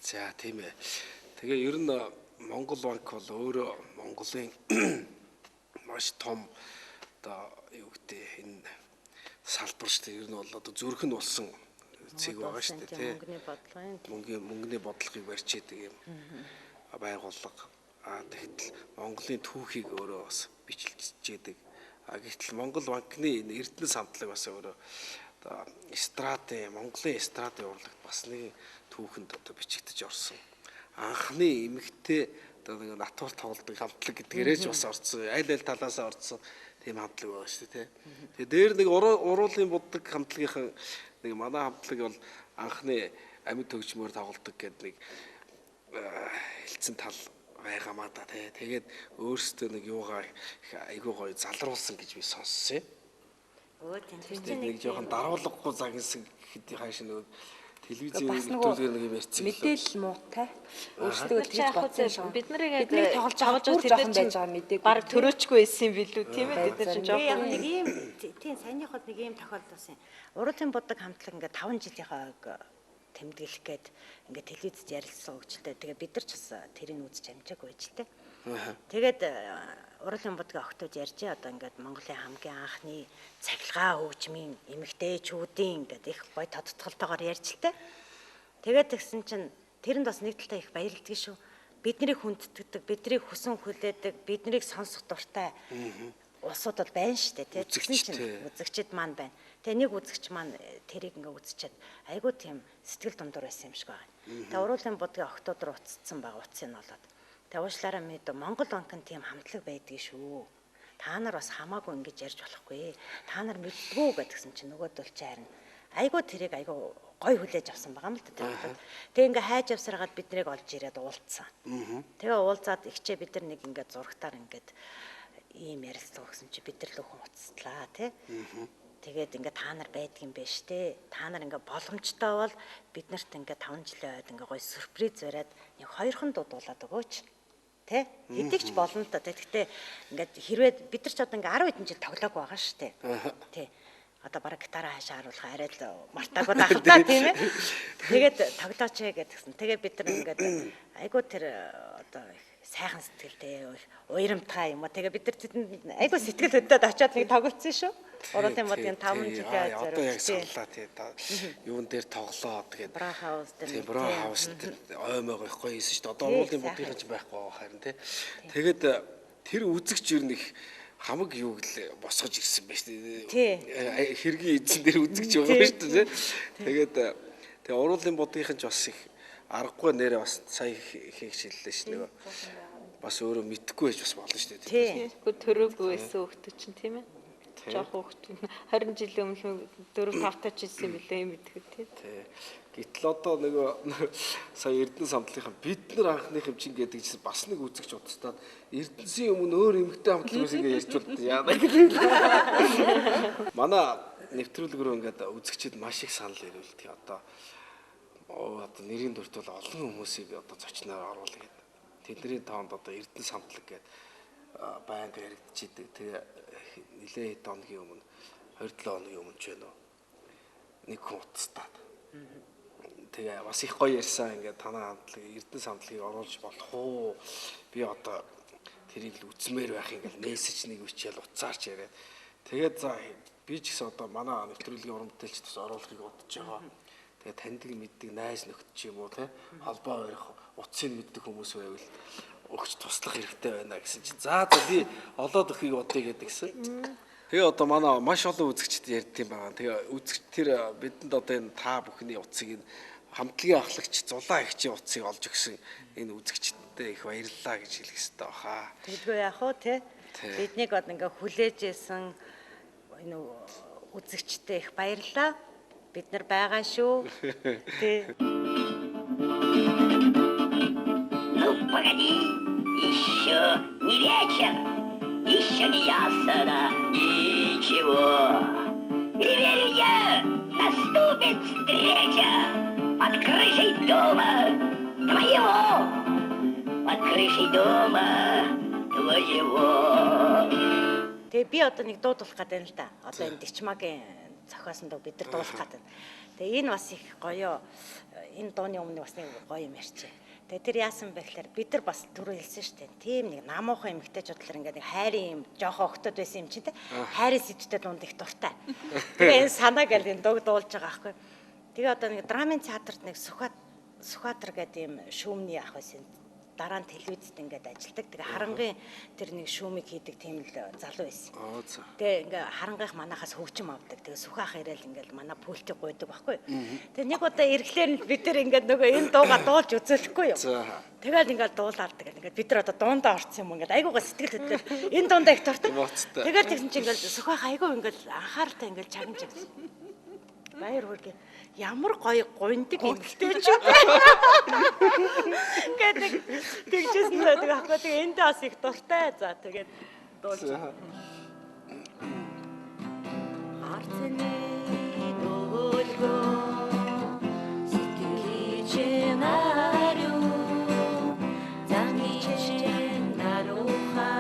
За тийм ээ. Тэгээ ер нь Монгол банк бол өөрөө Монголын маш том одоо юу гэдэг энэ салбар шүү дээ. Ер нь бол одоо зүрх нь болсон цэг байгаа шүү дээ, тий. Мөнгөний бодлогыг барьж идэг юм байгууллага. Тэгэхдээ Монголын түүхийг өөрөө бас бичлж идэг. Гэтэл Монгол банкны эрдэнэ самтлаг бас өөрөө одоо Монголын эстрадын урлагт бас нэг түүхэнд одоо бичигдэж орсон. Анхны эмэгтэй одоо нэг натур тоглодог хамтлаг гэдгээрээ ч бас орсон. Аль талаасаа орсон тийм хамтлаг байгаа шүү дээ, тий. Тэгээ дээр нэг уруулын буддаг хамтлагийнхан нэг манай хамтлаг бол анхны амьд төгжмөр тоглодог гэдэг нэг хэлцэн тал байгаамаа да, тий. Тэгээд өөрсдөө нэг юугаа айгүй гоё залруулсан гэж би сонссон юм. Тийм нэг жоохон даруулгагүй загинсан гэхэд хааш нэг телевизийн нэвтрүүлгээр нэг юм ярьсан. Мэдээлэл муутай. Өөрсдөө тэгж бодсон. Бид нарыг тоглож аваад жоохон байж байгаа мэдээг баг төрөөчгүй байсан юм билүү, тийм ээ. Бид нар чинь жоохон нэг юм тийм саяныход нэг юм тохиолдсон. Уруулын буддаг хамтлаг ингээд 5 жилийнхаа тэмдэглэх гээд ингээд телевизэд ярилцсан хөгжилтэй. Тэгээ бид нар ч бас тэрийг үзэж амжаагүй байж тээ. Тэгээд уруулын будгийн охтууд ярьж одоо ингээд Монголын хамгийн анхны цахилгаан хөгжмийн эмэгтэйчүүдийн ингээд их гоё тодтголтойгоор ярьж тээ. Тэгээд тэгсэн чинь тэрэнд бас нэг талтай их баярлдаг шүү. Биднийг хүндэтгдэг, биднийг хүсэн хүлээдэг, биднийг сонсох дуртай улсууд бол байна шүү дээ, тийм чинь үзэгчд маань байна. Тэгээ нэг үзэгч маань тэрийг ингээ үзчихэд айгүй тийм сэтгэл дундуур байсан юм шиг байна. Тэгээ уруулын будгийн охтууд руу уцсан байгаа утсыг нь болоод. Тэгээ уушлаараа мэдээ Монгол банкнд тийм хамтлаг байдаг шүү. Та нар бас хамаагүй ингэж ярьж болохгүй. Та нар мэддгүү гэдгсэн чинь нөгөөдөл чи харин айгүй тэрийг айгүй гой хүлээж авсан байгаа юм л да. Тэгээ ингээ хайж авсараад биднийг олж ирээд уулзсан. Тэгээ уулзаад ихчээ бид нар нэг ингээ зурагтаар ингээд ийм ярилцлага өгсөн чи бид нар л хүн уцтлаа тий. Тэгээд ингээ та нар байдгийн биш те. Та нар ингээ боломжтой бол бид нарт ингээ 5 жилийн ойд ингээ гоё сюрприз бариад нэг 2хан дуудуулаад өгөөч. Тэ? Хэдийгч болно л да. Тэгэхдээ ингээ хэрвээ бид нар ч одоо ингээ 10 хэдэн жил тоглоагүй байгаа шүү дээ. Тэ. Одоо бараг гитараа хаашаа харуулах арай л мартаагүй байх л да тийм ээ. Тэгээд тоглооч гэдгсэн. Тэгээд бид нар ингээ айгуу тэр одоо сайхан сэтгэлтэй уйрамтай юм аа. Тэгээ бид нар тэдэнд айгүй сэтгэл хөдлөд очиод нэг тоглолцсон шүү. Уруулын будгийн 5 жилийн зориг. Одоо яг саналаа тий. Юун дээр тоглоо тэгээд Браахаус дээр. Тий, Браахаус дээр оймойгоо их гоё хийсэн шүү дээ. Одоо уруулын будгийн ч байхгүй харин тий. Тэгээд тэр үзэгч юу нэг хамаг юу гэл босгож ирсэн байж тий. Хэргийн эзэн дээр үзэгч байгаа шүү дээ. Тэгээд тэгээ уруулын будгийн ч бас их аргагүй нэрээ бас сая хийх шиллээ ш нэг бас өөрөө мэдхгүй байж бас болно шүү дээ. Тийм. Төрөөгүй байсан хөлтөч чинь тийм ээ. Жоох хөлт 20 жилийн өмнө 4-5 тач ирсэн билээ юм мэдгүй тий. Гэтэл одоо нөгөө сая Эрдэнэ самтлынхан бид нар анхных юм чинь гэдэг чинь бас нэг үзэгч удастаад Эрдэнэсийн өмнө өөр эмэгтэй хамтлагаас ингэ ярьж болд яана гэдэг. Манай нэвтрүүлгэрөө ингээд үзэгчид маш их санал ирвэл тий одоо нэрийн дүрт бол олон хүмүүсийг одоо зочноор оруулъя гэдэг. Тэдний тоонд одоо Эрдэнэ самтлаг гэдэг байнга яригдчихийдэг. Тэгээ нэлээд хэд хоногийн өмнө 2-7 хоногийн өмнө ч байна уу. Нэг хүн утастаад. Тэгээ бас их гоё ярьсан ингээд танаа хамтлаг Эрдэнэ самтлагийг оруулж болох уу? Би одоо тэрийг л үзмээр байх ингээд мессеж нэг бичээл уцаарч яриад. Тэгээд за би ч гэсэн одоо манай нэвтрүүлгийн уран бүтээлч бас оруулахыг бодож байгаа. Тэгээ таньдаг мэддэг найз нөхд ч юм уу те холбоо өрөх утсыг мэддэг хүмүүс байвал өгч туслах хэрэгтэй байна гэсэн чинь за би олоод өгөхийг бодъё гэдэг гисэн. Тэгээ одоо манай маш олон үзэгчд ярьд юм байна. Тэгээ үзэгч тэр бидэнд одоо энэ та бүхний утсыг энэ хамтлагийн ахлагч зулаа ихчийн утсыг олж өгсөн энэ үзэгчдэд их баярлалаа гэж хэлэх хэрэгтэй баха. Тэгдэггүй яах вэ те? Биднийг одоо ингээ хүлээж исэн энэ үзэгчдэд их баярлалаа. Бид нар байгаа шүү. Тий. Ну, погоди, еще не вечер, еще не ясно ничего. И верю я, наступит встреча под крышей дома твоего, под крышей дома твоего. Тэгээ би одоо нэг дуудуулах гэдэг юм л да. Одоо энэ Дичмагийн зохиосон дуу бид нар дуулах гэдэг. Тэгээ энэ бас их гоё. Энэ дууны өмнө бас нэг гоё юм ярьчих. Тэгээ тэр яасан бэ гэхээр бид нар бас түрүү хэлсэн шүү дээ. Тийм нэг намуухан эмэгтэйчүүд л ингээд нэг хайрын юм жоохон өгтөд байсан юм чинь те. Хайрын сэдвтэй дунд их дуртай. Тэгээ энэ санаа гэл энэ дууг дуулж байгаа аахгүй. Тэгээ одоо нэг драмын театрт нэг Сүхбаатар гэдэг юм шүүмний ах байсан. Дараа нь телевизэд ингээд ажилладаг. Тэгээ харангийн тэр нэг шүүмийг хийдэг тийм л залуу байсан. Тэгээ ингээ харангийнх манахаас хөгжим авдаг. Тэгээ Сүхаах ирээл ингээл манай пультиг гойдог байхгүй. Тэгээ нэг удаа ирэхлээр нь бид нар ингээд нөгөө энэ дууга дуулж үзүүлэхгүй юу. Тэгэл ингээл дуулаад тэгээд ингээд бид нар одоо дуундаа орсон юм ингээд айгуугаа сэтгэл хөдлөл энэ дуундаа их дуртай. Тэгэл тэгсэн чинь ингээл Сүхаах айгуу ингээл анхааралтай ингээл чагнаж байгаа. Баяр хүргээ ямар гоё гуйндаг эмэгтэй ч гэдэг тэгжсэн байдаг аахгүй. Тэгээ энд бас их дуртай. За тэгээд дуулж. Арцны дуулгоо сэтгэлийн чимээрүү замичин нарууха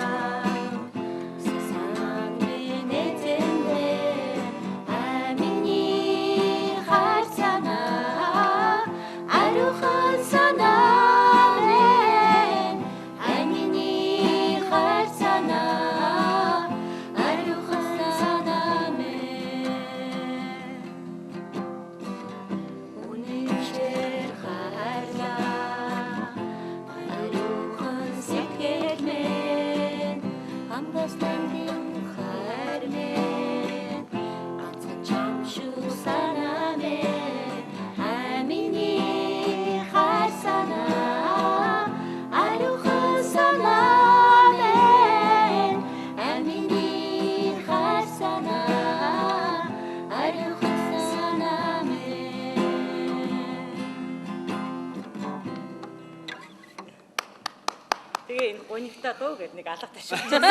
гонигтай дуу гэдэг нэг алга ташуулсан.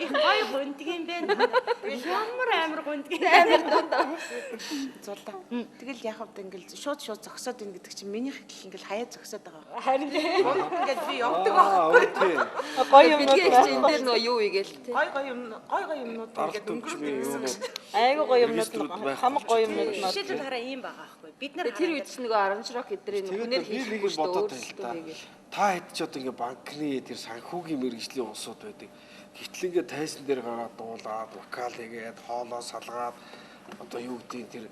Их гоё гондог юм байна. Ямар амар гондог юм байна. Зулаа. Тэгэл яг хавд ингээл шууд зогсоод ин гэдэг чинь минийх их ингээл хаяа зогсоод байгаа. Харин ингээд би явдаг байхгүй. гоё юм уу? Энд дээр нөгөө юу игээл те. Гоё юмнууд ингээд өнгөрсөн. Айгуу гоё юмнууд хамаг гоё юмнууд нь. Жишээлбэл хараа ийм байгаа байхгүй. Бид нар тэр үед чинь нөгөө Аранжрок эдрийн хүнээр хийхгүй шүү дээ. Та хэд ч одоо ингээ банкны тэр санхүүгийн мэргэжлийн улсууд байдаг. Гэтэл ингээ тайсан дээр гараад дуулаад, вокал хийгээд, хоолоо салгаад одоо юу гэдгийг тэр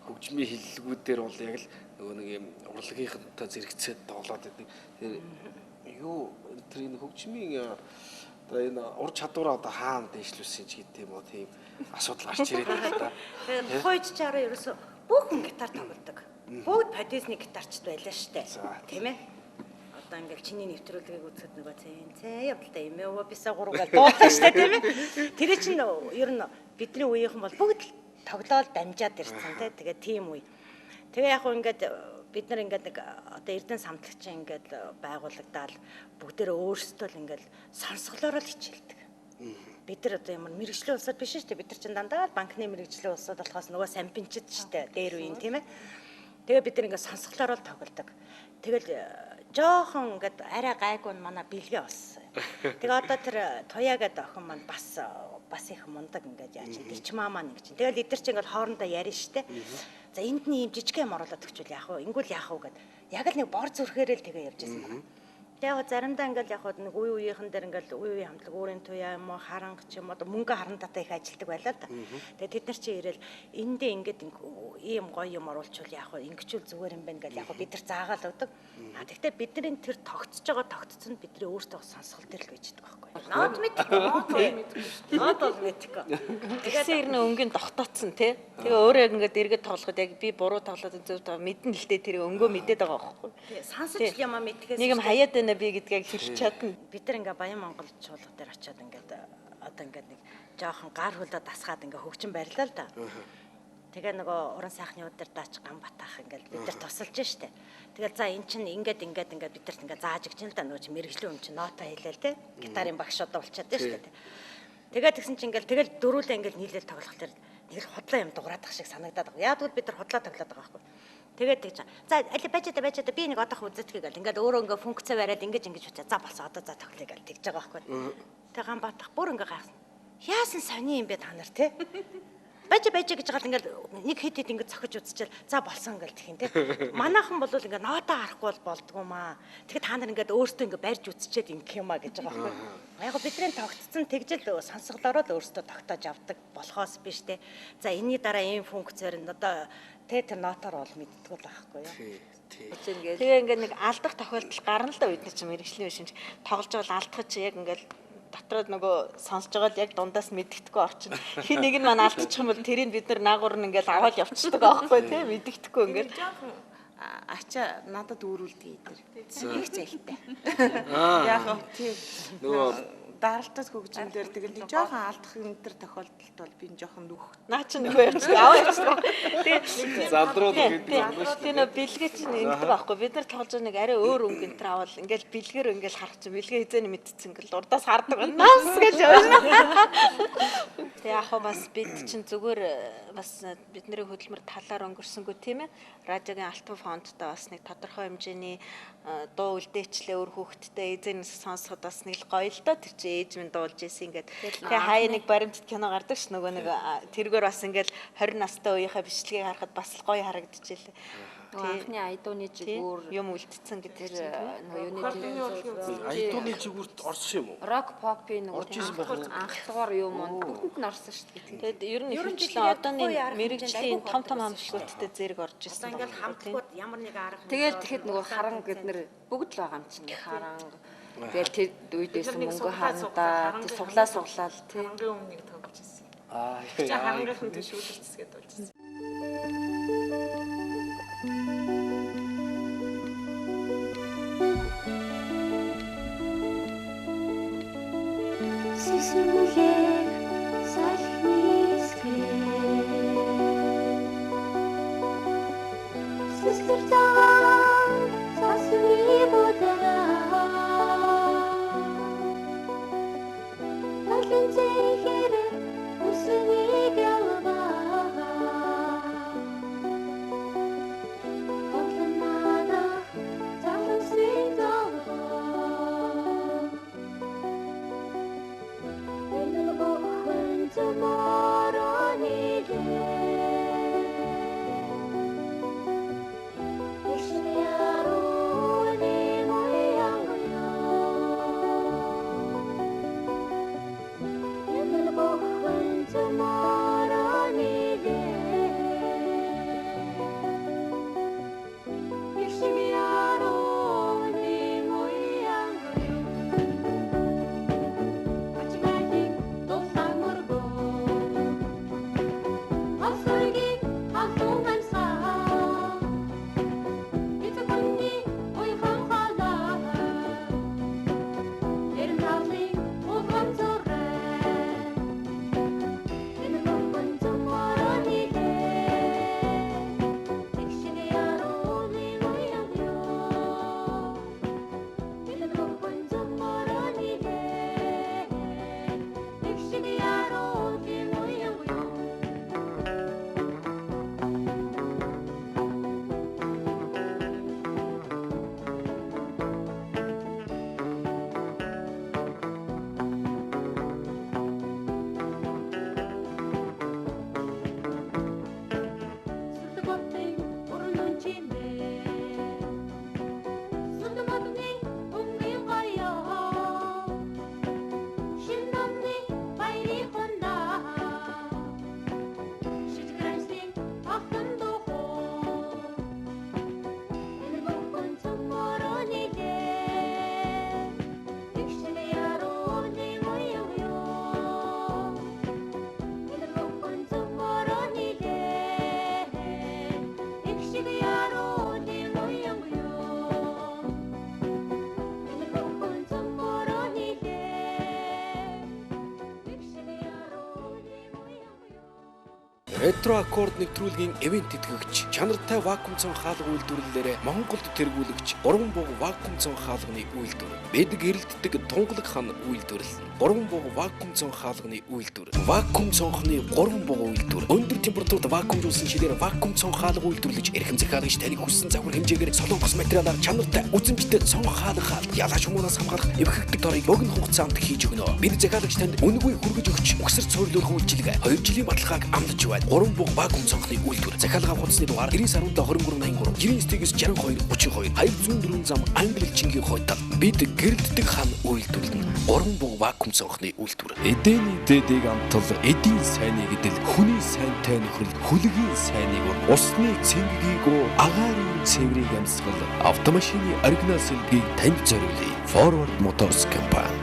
хөгжмийн хиллэгүүдээр бол яг л нөгөө нэг юм урлагийнхантай зэрэгцээд доолоод байдаг. Тэр юу тэр энэ хөгжмийн одоо энэ ур чадвараа одоо хаана дэвшлүүлсэн ч гэдэг юм уу тийм асуудал гарч ирээд байна та. Тэгэхээр хойд чараа ерөөсө бүхэн гитар тоглодог. Бүгд продюсерний гитарчд байлаа штэ. Тийм ээ. Одоо ингээл чиний нэвтрүүлгийг үзэхэд нөгөө цээ явдалтай юм ээ. Бисаа гуруугаар дуулсан штэ тийм ээ. Тэр чинь ер нь бидний үеийнхэн бол бүгд тоглоол дамжаад ирсэн тий. Тэгээ тийм үе. Тэгээ яг хөө ингээд бид нар ингээд нэг одоо Эрдэнэ самтлагчин ингээд байгуулагдаад бүгдээрээ өөрсдөө л ингээд сонсголоороо л хичээлдэг. Бид нар одоо ямар мэрэгжлийн улсад биш шүү дээ. Бид нар чинь дандаа банкны мэрэгжлийн улсад болохоос нөгөө сампинчд шүү дээ. Дээр үеийн тийм ээ. Тэгээ бид нар ингээд сонсголоороо л тоглодог. Тэгэл жоохон ингээд арай гайгүй нь манай бэлгээ болсон. Тэгээ одоо тэр туяа гэдэг охин маань бас их мундаг ингээд яаж ич маамаа нэг чинь. Тэгэл эдгэр чинь ингээд хоорондоо ярина штэ. За энд нь юм жижиг юм оруулаад өгчүүл яах вэ? Ингүүл яах вэ гэд. Яг л нэг бор зүрхээрээ л тэгээ явж байсан байна. Тэгээ заримдаа ингээд яг нэг үе үеийнхэн дээр ингээд үе үе хамтлаг өөрийн туяа юм уу харанг ч юм уу мөнгө харантаатай их ажилтдаг байлаа л да. Тэгээ тэд нар чи ирээл эндээ ингээд ийм гоё юм оруулчвал яах вэ? Ингэчүүл зүгээр юм байна гэл яг бид нар заагаал өгдөг. Тэгтээ бидний тэр тогтсож байгаа тогтцонд бидний өөртөө сонсгол төр л байж байгаа байхгүй. Наад мэдгүй. Наад бол мэдгүй. Тэгсэн ирнэ өнгийн тогтооцсон тий. Тэгээ өөрөө ингээд эргээд тоглоход яг би буруу тоглоод зөв мэдэн л дээ тэр өнгөө мэдээд байгаа байхгүй. Сонсож ямаа мэдхээс нэг юм хаяад байна би гэдгийг хэлж чадна. Бид нар ингээ Баян Монгол чуулга дээр очиод ингээд одоо ингээд нэг жоохон гар хөлөө дасгаад ингээ хөгжин барилаа л да. Тэгээ нөгөө уран сайхны удаар даач гам батаах ингээд бид нар тусалж штэ. Тэгэл за эн чинь ингээд бидэрт ингээд зааж өгч юм л да нөгөө чи мэрэгжлийн хүн чинь нота хэлээл те. Гитарын багш одоо болчиход штэ. Тэгээд тэгсэн чинь ингээд тэгэл дөрүүлээ ингээд нийлээл тоглох тэр нэг л худлаа юм дуграадах шиг санагдаад байгаа. Яг л бид нар худлаа тоглоод байгаа байхгүй. Тэгээд тэгж за али бажада би нэг одоох үзэтгэе гэл ингээд өөрөө ингээд функц бариад ингэж үчээ. За болсон одоо за тоглоё гэл тэгж байгаа байхгүй. Тэг гам батах бүр ингээд гайхсан. Яасан сони юм бэ та нар те? байж гэж гал ингээд нэг хэд ингээд цохиж үзчихэл за болсон ингээл тхийн тий. Манайхан бол ингээд ноотоо харахгүй болдгоо маа. Тэгэхээр та нар ингээд өөртөө ингээд барьж үзчихэд ингэх юм а гэж байгаа байхгүй. Яг бидний тогтцсон тэгжэл сонсголоороо л өөртөө тогтоож авдаг болохоос биш тий. За энэний дараа ийм функцээр одоо тэр нотоор бол мэддэг л байхгүй юу. Тэгээ ингээд нэг алдах тохиолдол гарна л да бид нар чинь мэрэгжлийн шинж тоглож байгаа алдах чи яг ингээд дотроо нөгөө сонсож байгаа л яг дундаас мэддэхгүй орчин. Хин нэг нь маань алдчих юм бол тэрийг бид нар наагур нь ингээд аваад явчихдаг аахгүй тий мэддэхгүй ингээд. Жоохон ачаа надад өөрүүлдэг идэр. Их зэлтэй. Яг тийм Нөгөө даралтас хөгжмөндөр тэгэл жоохон алдах энэ төр тохиолдолд бол би жоохон нүх. Наа чи нөгөө явчих аваа явчих. Тэгээ залдрууд гэдэг юм байна. Тэгээ нөө бэлгээ чинь ингэдэг байхгүй. Бид нар тоглож байгаа нэг арай өөр өнгө энэ төр авал ингээл бэлгээр ингээл харах чинь бэлгээ хизээний мэдчихсэн ингээл урдаас хардаг. Нас гэж явна. Тэгээ яг хоо бас бид чинь зүгээр бас бидний хөдөлмөр талаар өнгөрсөнгөө тийм ээ. Радиогийн алтан фондтой бас нэг тодорхой хэмжээний дуу үлдээчлээ өөр хүүхдтэй эзэнээс сонсоход бас нэг гоё л доо тэр чи ээж минь дуулж ийсэн ингээд тэгээ хаяа нэг баримтат кино гардаг ш нөгөө нэг тэргээр бас ингээд 20 настай үеийнхээ бичлэгийг харахад бас гоё харагдчихжээ. Анхны айдууны жигүүр юм үлдсэн гэдэг юуны Айдууны жигүүрт орсон юм уу? рок попын Орж исэн байх уу? анхдугаар юм бүгдэнд нь орсон шүү дээ. тэгээд ер нь ихэвчлэн одооны мэрэгжлийн том хамтлагуудтай зэрэг орж ирсэн. Ингээл хамтлагууд ямар нэг арга. Тэгэл тэгэхэд нөгөө харан гэд нэр бүгд л байгаа юм чинь харан. Тэгэл тэр үедээс мөнгө харандаа тий суглаа л тий. Хамгийн өмнө нэг тоглож ирсэн. Аа Харангийнхан төшөөлөлцгээд болж ирсэн. Сисмүлээ салхнисгэ Систертаа сасви бодара Талэнцэхэр усны гэлба Огланада залусын долго tomorrow Ретро аккорд нэвтрүүлгийн ивент тэтгэгч, чанартай вакуум цон хаалга үйлдвэрлэлээр Монголд тэргүүлэгч 3 буг вакуум цон хаалганы үйлдвэр. Бид гэрэлтдэг тунгалаг хан үйлдвэрлэл. 3 буг вакуум цон хаалганы үйлдвэр. Вакуум цонхны 3 буг үйлдвэр. Өндөр температурт вакуумжуулсан шилээр вакуум цон хаалга үйлдвэрлэж эрхэм захиалагч таныг хүссэн загвар хэмжээгээр солонгос материалаар чанартай үзэмжтэй цон хаалга ялаа шумуунаас хамгаалах эвхэгдэг дорыг богино хугацаанд хийж өгнө. Бид захиалагч танд үнэгүй хүргэж өгч өгсөр цорилуулах үйлчилгээ 2 жилийн баталгааг амлаж байна. 3 буг вакуум цонхны үйлдвэр. Захиалга хуудасны дугаар 917 2383 99 62 32 204 зам англи хэлчингийн хойтол. Бид гэрэлтдэг хан үйлдвэрлэн 3 буг вакуум цонхны үйлдвэр. Эдний дэдэг амтал эдийн сайныг идэл хүний сайнтай нөхрөл хүлгийн сайныг усны цэнгийг агаарын цэврийг амьсгал автомашины оригинал сэлгийг танд зориулъя. Forward Motors компани.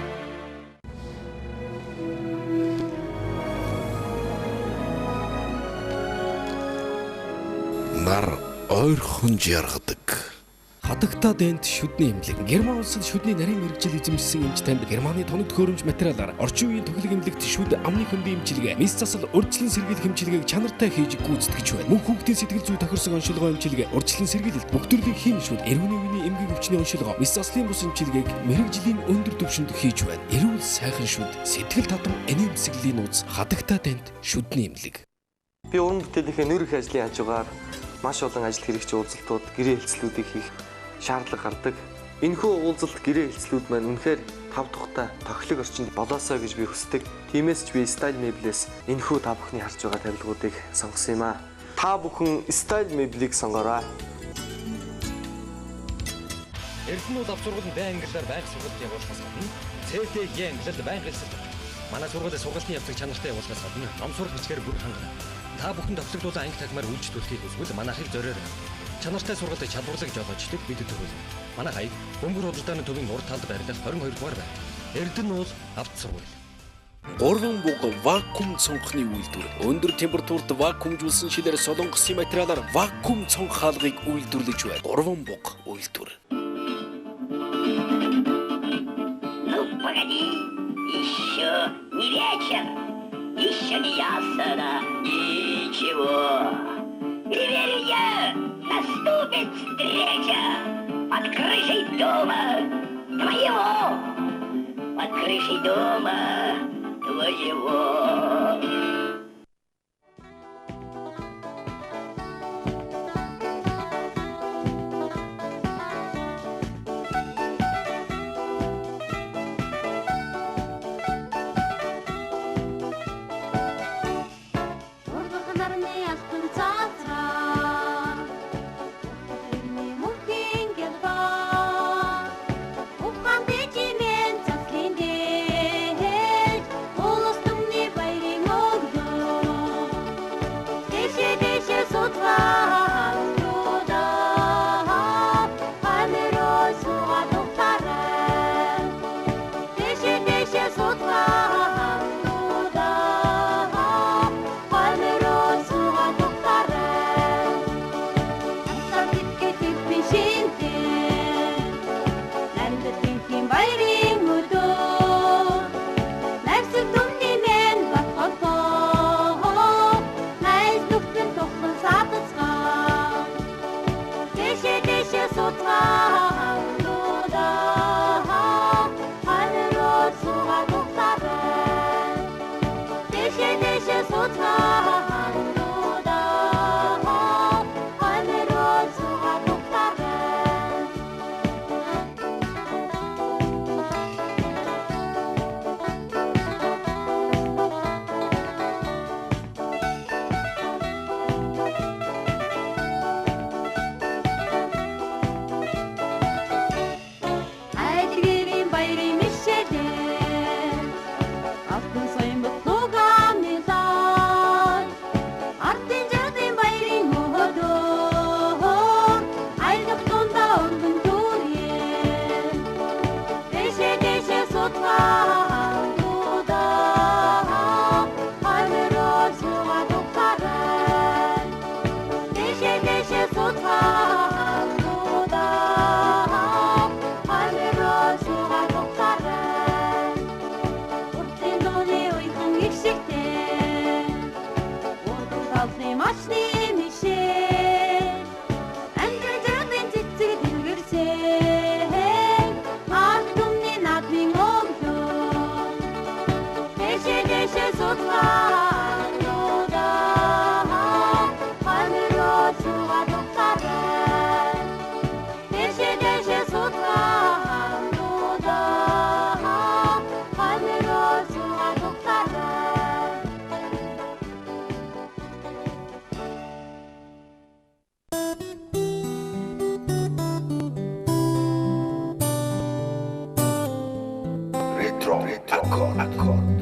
Нар ойрхон жаргадаг. Хадагтаад энд шүдний эмнэлэг. Герман улсад шүдний нарийн мэргэжил эзэмшсэн эмч танд Германы тоног төхөөрөмж материалаар орчин үеийн төгөлөг эмнэлэгт шүд амны хөндийн эмчилгээ, мис засал, урьдчилан сэргийлэх эмчилгээг чанартай хийж гүйцэтгэж байна. Мөн хүүхдийн сэтгэл зүй тохирсон оншилгоо эмчилгээ, урьдчилан сэргийлэлт, бүх төрлийн хим шүд, эрүүний үеийн эмгэг өвчний оншилгоо, мис заслын бус эмчилгээг мэргэжлийн өндөр түвшинд хийж байна. Эрүүл сайхан шүд, сэтгэл татам энэмсэглэлийн нууц хадагтаад энд шүдний эмнэлэг. Би уран бүтээлийнхээ нэр их ажлын хажуугаар маш олон ажил хэрэгч уулзалтууд, гэрээ хэлцлүүдийг хийх шаардлага гардаг. Энэхүү уулзалт гэрээ хэлцлүүд маань үнэхээр тав тухтай тохилог орчинд болоосоо гэж би хүсдэг. Тиймээс ч би Style Mebel-ээс энэхүү та бүхний харж байгаа тавилгуудыг сонгосон юм аа. Та бүхэн Style Mebel-ийг сонгоорой. Эрдэнүүд авч сургуулийн байн англиар байнга сургалт явуулахаас гадна ЦТГ англиар байнга хэлцэлдэг. Манай сургуулийн сургалтын явцыг чанартай явуулахаас гадна ном сурах бичгээр бүр хангана. Та бүхэн товчлогдуулан анги тагмаар үйлчлүүлэхийг хүсвэл манайхыг зориорой. Чанартай сургалтыг чадварлаг жолоочдыг бид төрүүлнэ. Манай хаяг Бөмбөр худалдааны төвийн урд талд байрлах 22 дугаар байна. Эрдэнэ уул авто сургууль. 3 буг вакуум цонхны үйлдвэр. Өндөр температурт вакуумжуулсан шилээр солонгосын материалаар вакуум цонх хаалгыг үйлдвэрлэж байна. 3 буг үйлдвэр. Ну, погоди, еще не вечер, еще не ясно, ничего. И верю я, наступит встреча под крышей дома твоего, под крышей дома твоего. Хични мишээ Амдрын цэцэг дэлгэрсэн Ард түмний надын өглөө Дэшээ судлаануудаа Ханероо чугаа дуктараа Дэшээ судлаануудаа Ханероо чугаа дуктараа Retro Accord.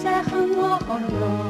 Сайхан мохороо